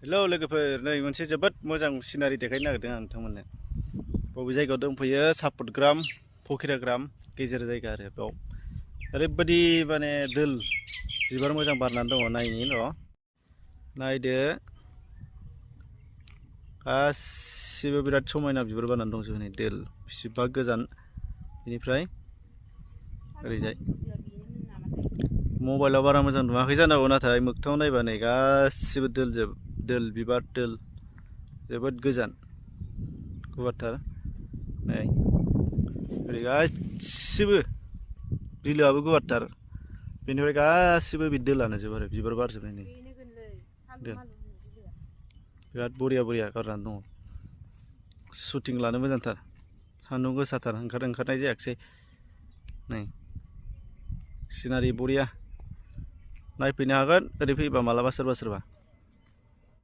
Hello लोगोफोर, नै मोनसे जोबोद मोजां सिनारि देखायनो नागिरदों आं नोंथांमोननो। बबे जायगायाव दंफैयो सापतग्राम फकिराग्राम गेजेर जायगा आरो बेयाव ओरैबायदि माने दोल बिबार मोजां बारनानै दङ। नायनि र' नायदो, गासिबो बिराद समायना बिबार बारनानै दंजोबो नै दोल बेसेबा गोजान बेनिफ्राय ओरैजाय मबाइलाव बारा मोजां नुवाखै जानांगौ, नाथाय मोगथाङाव नायबा नै गासिबो दोल बिबार दोल जोबोद गोजान गुवारथार। नै ओरै गासिबो बिलोआबो गुवारथार, बेनिफ्राय गासिबो बे दोलानो जोब आरो बिबार बारजोबनाय नै दोल बिराद बरिया बरिया गारनानै दङ। शुटिं लानो मोजांथार, सान्दुं गोसाथार ओंखारनाय जायाखिसै। नै सिनारि बरिया, नायफैनो हागोन ओरै फैबा मालाबा सोरबा।